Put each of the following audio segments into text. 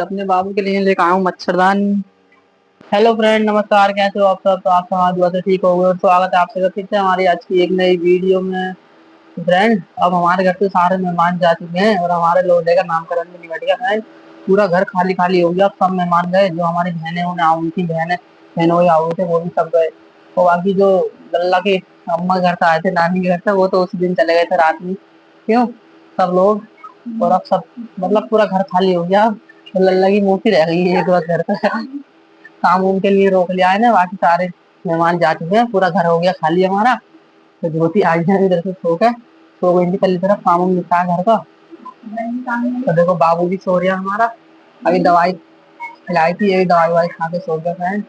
अपने बाबू के लिए लेकर आया हूँ मच्छरदानी। हेलो फ्रेंड, नमस्कार। कैसे हो आप सब? तो आप समाज दुआ से ठीक हो गए और स्वागत है आप सबका फिर से हमारी आज की एक नई वीडियो में। तो फ्रेंड, अब हमारे घर से सारे मेहमान जा चुके हैं और हमारे लोडे का नामकरण भी निकल गया फ्रेंड। पूरा घर खाली खाली हो गया। अब सब मेहमान गए, जो हमारी बहनें उन्हें उनकी बहनें बहनों या हुए थे वो भी सब गए। और बाकी जो लल्ला के अम्मा घर से आए थे, नानी के घर से, वो तो उसी दिन चले गए थे रात में। क्यों? सब लोग। और अब सब मतलब पूरा घर खाली हो गया। तो लल्ला की मूर्ति रह गई है एक बार घर पे। काम उम के लिए रोक लिया है ना, बाकी सारे मेहमान जा चुके हैं, पूरा घर हो गया खाली हमारा। तो ज्योति आई है इधर से सो गई थी पहली तरफ, काम उम निपटा घर का। तो देखो बाबू भी सो रहा हमारा। अभी दवाई खिलाई थी, यही दवाई वाई खा के सो गया फ्रेंड।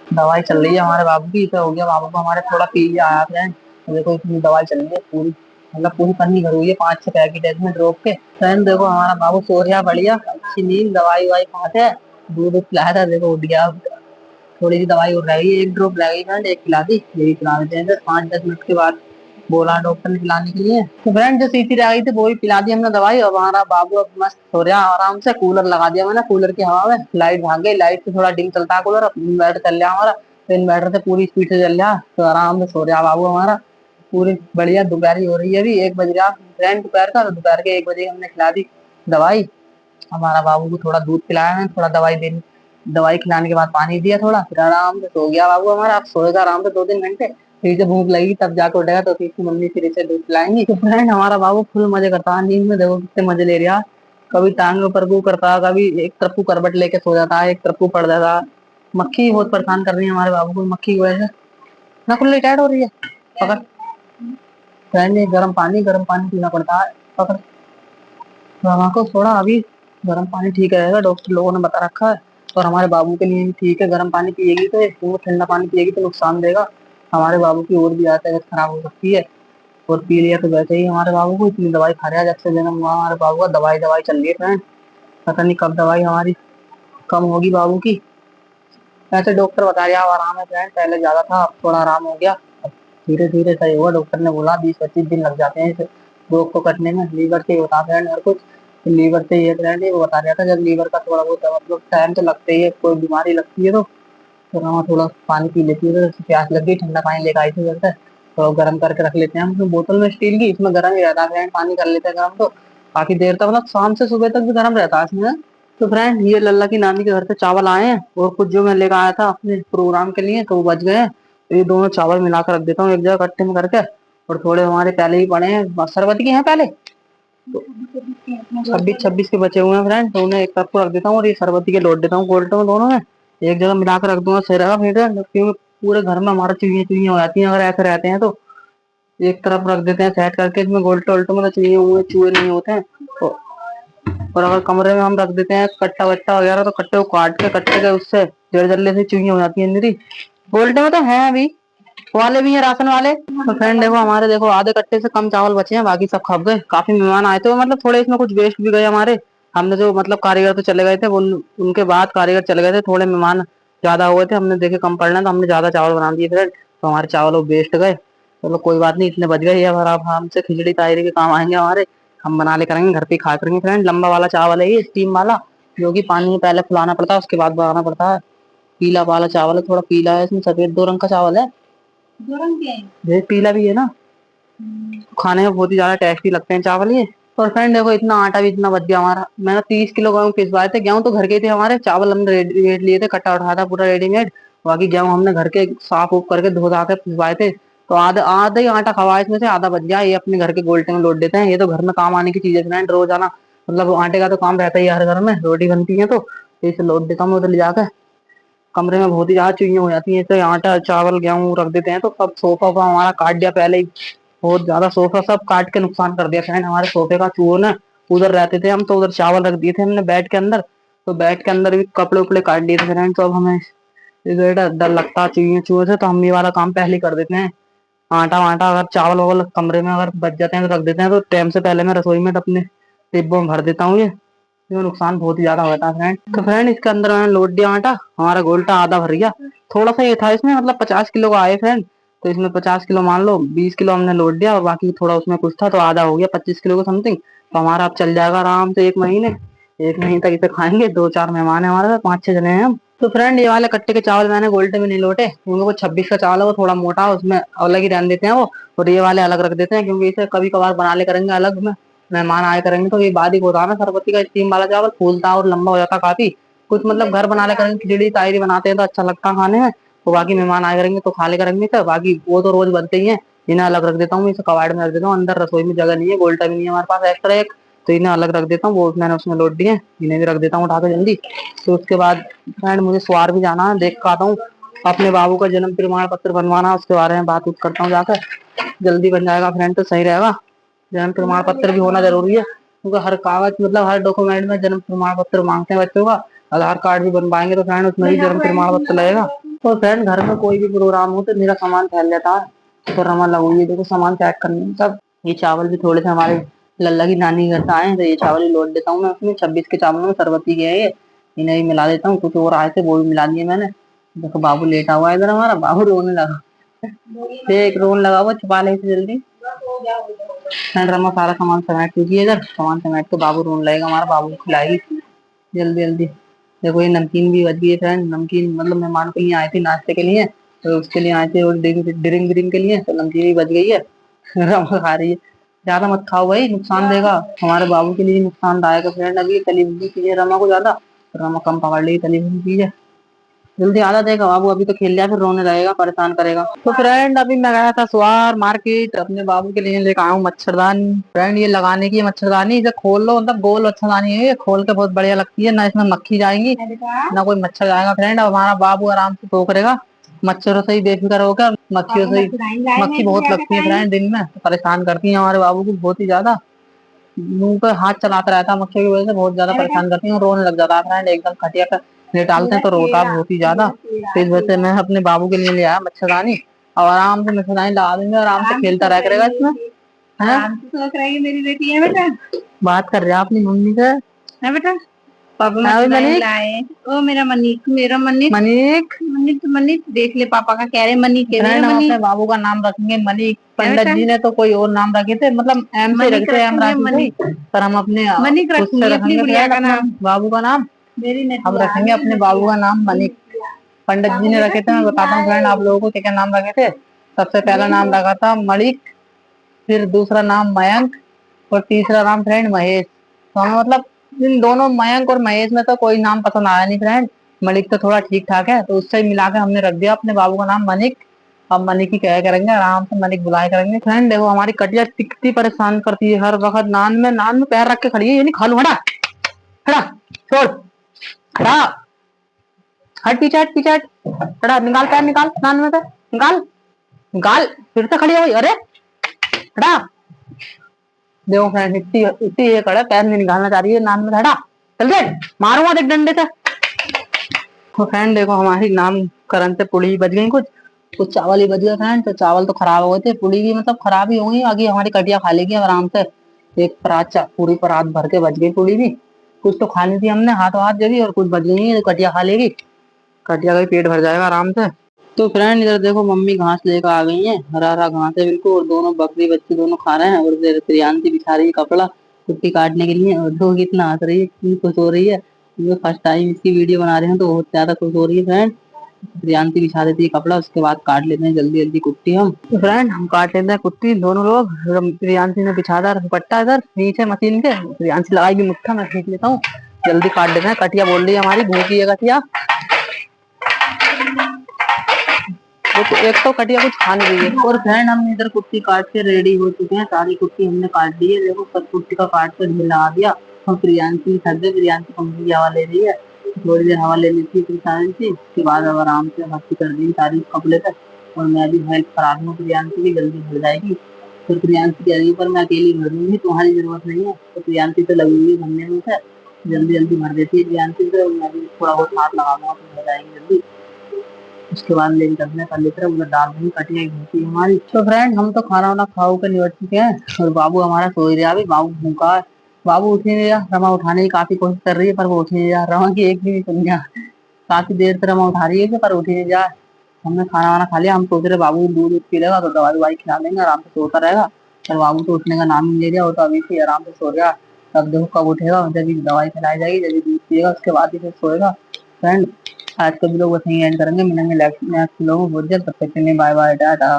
दवाई चल रही है हमारे बाबू की, तो हो गया बाबू को हमारे थोड़ा पी लिया आया फ्रेंड। तो देखो इतनी दवाई चल रही है पूरी, मतलब पूरी पन्नी भरी हुई है, 5-6 पैकेट है इसमें ड्रॉप के फ्रेंड। देखो हमारा बाबू सो रहा बढ़िया, अच्छी नींद, दवाई वाई खाते हैं। दूध पिलाया था, देखो उठ गया। थोड़ी सी दवाई और रह गई, एक ड्रॉप रह गई फ्रेंड, एक पिला दी, यही पिला देते हैं फिर 5-10 मिनट के बाद। बोला डॉक्टर ने पिलाने के लिए। तो फ्रेंड जो सीटी रह गई थी वो भी पिला दी हमने दवाई, और हमारा बाबू अब मस्त सो रहा आराम से। कूलर लगा दिया मैंने, कूलर की हवा में लाइट भाग गई, लाइट से थोड़ा डिम चलता है कूलर, अब इन्वर्टर चल रहा हमारा। तो इन्वर्टर से पूरी स्पीड से चल रहा, तो आराम से सो रहा बाबू हमारा पूरी बढ़िया। दोपहरी हो रही है अभी, 1 बज रहा फ्रेंड दोपहर का। तो दोपहर के 1 बजे हमने खिला दी दवाई। हमारा बाबू को थोड़ा दूध पिलाया है, थोड़ा दवाई दे, दवाई खिलाने के बाद पानी दिया थोड़ा, फिर आराम से सो गया बाबू हमारा। अब सोएगा आराम से 2-3 घंटे, फिर से भूख लगेगी तब जाके उठेगा, तो फिर की मम्मी फिर इसे दूध पिलाएंगी। तो फ्रेंड हमारा बाबू फुल मजे करता है नींद में, देखो कितने मजे ले रहा। कभी टांग ऊपर को करता, कभी एक तरफ को करबट लेके सो जाता है, एक तरफ को पड़ जाता। मक्खी बहुत परेशान कर रही है हमारे बाबू को, मक्खी की वजह से ना कुल्ली टाइट हो रही है। पकड़ फ्रेंड, ये गर्म पानी पीना पड़ता है। पकड़ रवा को थोड़ा अभी, गर्म पानी ठीक रहेगा, डॉक्टर लोगों ने बता रखा है। और हमारे बाबू के लिए भी ठीक है, गर्म पानी पिएगी तो वो ठंडा पानी पिएगी तो नुकसान देगा। हमारे बाबू की और भी तबीयत खराब हो सकती है। और पी लिया तो वैसे ही हमारे बाबू को इतनी दवाई खा रहा है, जब से जन्म हुआ हमारे बाबू का दवाई दवाई चल रही है फ्रेंड। पता नहीं कब दवाई हमारी कम होगी बाबू की। वैसे डॉक्टर बता रहा है आराम है फ्रेंड, पहले ज्यादा था अब थोड़ा आराम हो गया। अब धीरे धीरे सही होगा, डॉक्टर ने बोला 20-25 दिन लग जाते हैं इस रोग को कटने में। लीवर से ही होता है फ्रेंड, और कुछ लीवर से ही है फ्रेंड। ये वो बता रहा था जब लीवर का थोड़ा बहुत मतलब टाइम तो लगता ही है, कोई बीमारी लगती है तो हाँ थोड़ा पानी पी लेती है, तो प्यास लग गई, ठंडा पानी लेकर आई थी घर से, तो गर्म करके रख लेते हैं हम बोतल में स्टील की, इसमें गर्म ही रहता है फ्रेंड, पानी कर लेते हैं गर्म तो काफी देर तक, मतलब शाम से सुबह तक भी गर्म रहता है इसमें। तो फ्रेंड ये लल्ला की नानी के घर से चावल आए हैं, और कुछ जो मैं लेकर आया था अपने प्रोग्राम के लिए तो वो बच गए हैं। तो ये दोनों चावल मिलाकर रख देता हूँ एक जगह कट्टे में करके। और थोड़े हमारे पहले ही पड़े हैं, शरबत के हैं पहले, तो 26-26 के बचे हुए हैं फ्रेंड, तो उन्हें एक तरफ को रख देता हूँ और ये शरबती के लौट देता हूँ कोल्ड में, दोनों में एक जगह मिलाकर रख दूंगा, सही रहेगा फिर। क्योंकि पूरे घर में हमारा चुईया चुईया हो जाती हैं अगर ऐसे रहते हैं तो। एक तरफ रख देते हैं सेट करके, इसमें गोल्टो वोल्टो में तो चुईए हुए चूहे नहीं होते हैं तो। और अगर कमरे में हम रख देते हैं कट्टा वट्टा वगैरह, तो कट्टे को काट के कट्टे के उससे जड़ जल्ले से चुईया हो जाती है अंदर ही। गोल्टे में तो है अभी, वाले भी हैं राशन वाले। तो फ्रेंड देखो हमारे, देखो आधे कट्टे से कम चावल बचे हैं, बाकी सब खप गए। काफी मेहमान आए थे, मतलब थोड़े इसमें कुछ वेस्ट भी गए हमारे। हमने जो मतलब कारीगर तो चले गए थे, वो उनके बाद कारीगर चले गए थे, थोड़े मेहमान ज्यादा हुए थे, हमने देखे कम पड़ना तो हमने ज्यादा चावल बना दिए फ्रेंड, तो हमारे चावल वो वेस्ट गए। चलो कोई बात नहीं, इतने बच गए, अब हमसे खिचड़ी तायरी के काम आएंगे हमारे। हम बना ले करेंगे, घर पे खा करेंगे फ्रेंड। लंबा वाला चावल है ये, स्टीम वाला, जो कि पानी में पहले फुलाना पड़ता है उसके बाद बनाना पड़ता है। पीला वाला चावल है, थोड़ा पीला है, इसमें सफेद 2 रंग का चावल है। 2 रंग के हैं, रेड पीला भी है ना। खाने में बहुत ही ज्यादा टेस्टी लगते हैं चावल ये। और फ्रेंड देखो इतना आटा भी इतना बच गया हमारा, मैंने 30 किलो गेहूँ पिसवाए थे। गेहूँ तो घर के थे हमारे, चावल हमने रेड लिए थे, कट्टा उठाया था पूरा रेडीमेड। बाकी गेहूँ हमने घर के साफ उफ करके धो धा के पिसवाए थे। तो आधा आधा ही आटा खवा, इसमें से आधा बच गया, ये अपने घर के गोल्टे में लौट देते हैं। ये तो घर में काम आने की चीज है फ्रेंड, रोजाना मतलब आटे का तो काम रहता ही है हर घर में, रोटी बनती है तो इसे लौट देता हूँ उधर ले जाकर। कमरे में बहुत ही ज्यादा चुईया हो जाती है, तो आटा चावल गेहूँ रख देते हैं तो सब सोफा वोफा हमारा काट दिया पहले ही, बहुत ज्यादा सोफा सब काट के नुकसान कर दिया फ्रेंड हमारे सोफे का चूहों ने। उधर रहते थे हम, तो उधर चावल रख दिए थे हमने बेड के अंदर, तो बेड के अंदर भी कपड़े उपड़े काट दिए थे फ्रेंड। तो अब हमें इधर डर लगता है चुईया चूहों से, तो हम ये वाला काम पहले ही कर देते हैं। आटा वाटा अगर चावल वावल कमरे में अगर बच जाते हैं तो रख देते हैं, तो टाइम से पहले मैं रसोई में अपने डिब्बों में भर देता हूँ ये। इसमें नुकसान बहुत ही ज्यादा होता है फ्रेंड। तो फ्रेंड इसके अंदर मैंने लोड दिया आटा, हमारा गोल्टा आधा भर गया। थोड़ा सा ये था इसमें, मतलब 50 किलो का आए फ्रेंड, तो इसमें 50 किलो मान लो, 20 किलो हमने लोड दिया और बाकी थोड़ा उसमें कुछ था, तो आधा हो गया 25 किलो का समथिंग। तो हमारा अब चल जाएगा आराम से 1 महीने। एक नहीं तक इसे खाएंगे। 2-4 मेहमान है हमारे साथ, 5-6 जने हैं हम। तो फ्रेंड ये वाले कट्टे के चावल मैंने गोल्टे में नहीं लोटे, क्योंकि वो 26 का चावल है, वो थोड़ा मोटा है, उसमें अलग ही रहने देते हैं वो। और ये वाले अलग रख देते हैं, क्योंकि इसे कभी कभार बना ले करेंगे अलग में, मेहमान आए करेंगे तो। ये बारीक होता है ना सरबती का स्टीम वाला चावल, फूलता और लंबा हो जाता काफी। कुछ मतलब घर बना ले करेंगे, खिचड़ी तायरी बनाते हैं तो अच्छा लगता है खाने में। तो बाकी मेहमान आए करेंगे तो खा ले करेंगे, तो बाकी वो तो रोज बनते ही है। इन्हें अलग रख देता हूँ, इसे कबाड़ में रख देता हूँ, अंदर रसोई में जगह नहीं है, गोल्टा भी नहीं है हमारे पास एक्स्ट्रा एक। तो इन्हें अलग रख देता हूँ, वो मैंने उसमें लोड दिए, इन्हें भी रख देता हूँ उठा के जल्दी। तो उसके बाद फ्रेंड मुझे सवार भी जाना है, देख के आता हूँ। अपने बाबू का जन्म प्रमाण पत्र बनवाना है, उसके बारे में बात उत करता हूँ जाकर। जल्दी बन जाएगा फ्रेंड तो सही रहेगा। जन्म प्रमाण पत्र भी होना जरूरी है, क्योंकि हर कागज मतलब हर डॉक्यूमेंट में जन्म प्रमाण पत्र मांगते हैं बच्चों का। आधार कार्ड भी बनवाएंगे तो फ्रेंड उसमें भी जन्म प्रमाण पत्र लगेगा। तो फ्रेंड घर में कोई भी प्रोग्राम हो तो मेरा सामान फैल जाता है, तो रमा लगू ये देखो सामान पैक करने सब। ये चावल भी थोड़े से हमारे लल्ला की नानी घर से आए, तो ये चावल ही लोड देता हूँ मैं उसमें। 26 के चावल में सरबती के है ये, इन्हें भी मिला देता हूँ। कुछ और आए थे वो भी मिला दिए मैंने। देखो बाबू लेटा हुआ है इधर, हमारा बाबू रोने लगा। एक रोन लगा हुआ, छुपा ले इसे जल्दी। फ्रेंड रमा सारा सामान समेट दीजिए इधर, सामान समेट के बाबू रोने लगेगा हमारा, बाबू को खिलाएगी जल्दी जल्दी। देखो ये नमकीन भी बच गई है फ्रेंड, नमकीन मतलब मेहमान के लिए आए थे नाश्ते के लिए, तो उसके लिए आए थे, और ड्रिंक ड्रिंक के लिए, तो नमकीन भी बच गई है। रमा खा रही है। ज्यादा मत खाओ भाई, नुकसान देगा, हमारे बाबू के लिए नुकसानदायक है फ्रेंड। अभी तली हुई चीजें रमा को ज्यादा, रमा कम पकड़ लेगी तली हुई चीजें। जल्दी आधा देगा बाबू, अभी तो खेल लिया फिर रोने लगेगा, परेशान करेगा। तो फ्रेंड अभी मैं गया था सवार मार्केट, अपने बाबू के लिए लेकर आया हूँ मच्छरदानी। फ्रेंड ये लगाने की मच्छरदानी, इसे खोल लो, मतलब गोल मच्छरदानी है ये, खोल के बहुत बढ़िया लगती है ना, इसमें मक्खी जाएंगी ना कोई मच्छर जाएगा फ्रेंड। अब हमारा बाबू आराम से सो करेगा, मच्छरों से ही बेफिक्र होकर, मक्खियों से ही। मक्खी बहुत लगती है फ्रेंड दिन में, परेशान करती है हमारे बाबू को बहुत ही ज्यादा। मुंह पे हाथ चलाता रहता है मक्खी की वजह से, बहुत ज्यादा परेशान करती है, और रोने लग जाता है फ्रेंड एकदम खटिया पे लेटालते हैं तो रोता बहुत ही ज्यादा। तो इस वजह से मैं अपने बाबू के लिए ले आया मच्छरदानी। और आराम से मच्छरदानी लगा देंगे, आराम से खेलता रह करेगा इसमें, है। सोच रही है मेरी बेटी है बेटा, बात कर रहा अपनी मम्मी से, है बेटा। पापा मनीक लाए, ओ मेरा मनीक, मेरा मनीक, मनीक मनीक मनीक देख ले, पापा का कह रहे मनीक है। हम अपने बाबू का नाम रखेंगे मनीक। पंडित जी ने तो कोई और नाम रखे थे, मतलब एम से रखते हैं, एम राखी थे, पर हम अपने मनीक रखेंगे अपनी गुड़िया का नाम, बाबू का नाम। हम रखेंगे अपने बाबू का नाम मनीक। पंडित जी ने रखे थे, मैं बताता हूँ फ्रेंड आप लोगों को क्या क्या नाम रखे थे। सबसे पहला नाम रखा था मणिक, फिर दूसरा नाम मयंक, और तीसरा नाम फ्रेंड महेश। तो हमें मतलब इन दोनों मयंक और महेश में तो कोई नाम पसंद आया नहीं फ्रेंड। मलिक तो थोड़ा ठीक ठाक है, तो उससे मिला के हमने रख दिया अपने बाबू का नाम मनिक। अब मनिक ही कहे करेंगे, आराम से मनिक बुलाया करेंगे। फ्रेंड देखो हमारी कटिया कितनी परेशान करती है हर वक्त, नान में पैर रख के खड़ी है, ये नहीं खा लू, हटा हटा, छोड़, हटा, हट पीछे, हट पीछे, हट, हटा, निकाल पैर, निकाल नान में से, निकाल निकाल, फिर से खड़ी हो गई, अरे हटा। देखो फ्रेंड इतनी इतनी ये कड़ा पैर नहीं निकालना चाह रही है नान में, हटा, चल दे, मारूंगा देख डंडे से। तो फ्रेंड देखो हमारी नामकरण से पुड़ी बच गई, कुछ कुछ चावल ही बच गया फ्रेंड। तो चावल तो खराब हो गए थे, पुड़ी भी मतलब खराब ही हो गई, आगे हमारी कटिया खा लेगी आराम से। एक परात पूरी परात भर के बच गई पुड़ी भी। कुछ तो खानी थी हमने हाथों हाथ जब, और कुछ बच गई है, तो कटिया खा लेगी, कटिया का भी पेट भर जाएगा आराम से। तो फ्रेंड इधर देखो मम्मी घास लेकर आ गई है, हरा हरा घास है बिल्कुल, और दोनों बकरी बच्चे दोनों खा रहे हैं। और इधर प्रियांशी बिछा रही है कपड़ा कुट्टी काटने के लिए, और दो कितना हंस रही है, कितनी खुश हो रही है। जो फर्स्ट टाइम इसकी वीडियो बना रहे हैं तो बहुत ज्यादा खुश हो रही है फ्रेंड। प्रियांशी बिछा देती है कपड़ा, उसके बाद काट लेते हैं जल्दी जल्दी कुट्टी हम। तो फ्रेंड हम काट लेते हैं कुट्टी दोनों लोग। प्रियांशी ने बिछादार दुपट्टा इधर नीचे मशीन के, प्रियांशी लगाएगी मुट्ठा, मैं खींच लेता हूँ, जल्दी काट लेते हैं। कटिया बोल रही है हमारी भूखी है कटिया, तो एक तो कटिया कुछ खा नहीं रही है। और फ्रेंड हम इधर कुट्टी काट के रेडी हो चुके हैं, सारी कुट्टी हमने काट दी है, देखो सब कुट्टी का काट कर लगा दिया। हम प्रियांशी थक गए, प्रियांशी कंपनी की हवा ले रही है, थोड़ी देर हवा ले ली थी प्रियांशी, उसके बाद अब आराम से भर्ती कर दी सारी कपड़े तक। और मैं भी हेल्प करा दूंगा प्रियांशी की, जल्दी भर जाएगी। फिर प्रियांशी कह रही है पर मैं अकेली भर दूंगी, तुम्हारी जरूरत नहीं है। तो प्रियांशी तो लगी हुई भरने में से, जल्दी जल्दी भर देती है प्रियांशी से, मैं भी थोड़ा बहुत हाथ लगा दूंगा तो भर जाएगी जल्दी। उसके बाद लेके चलने का लेकर उधर डाल देंगे कटिया घूमती हमारी। तो फ्रेंड हम तो खाना वाना खाओ के निपट चुके हैं, और बाबू हमारा सो ही रहा, अभी बाबू भूखा है। बाबू उठ नहीं रहा, रमा उठाने की काफी कोशिश कर रही है पर वो उठ नहीं रहा, रमा की एक भी नहीं सुन रहा। काफी देर से रमा उठा रही है पर उठ ही नहीं रहा। हमने खाना वाना खा लिया, हम सोच रहे बाबू दूध पी लेगा तो दवाई दवाई खिला देंगे, आराम से सोता रहेगा। पर बाबू तो उठने का नाम ही नहीं ले रहा, वो तो अभी से आराम से सो रहा। अब देखो कब उठेगा, जब भी दवाई खिलाई जाएगी, जब भी दूध पिएगा उसके बाद ही फिर सोएगा। फ्रेंड आज का भी लोग बस यहीं एंड करेंगे, मिलेंगे नेक्स्ट लोगों बहुत जल्द, तब तक के लिए बाय बाय टाटा।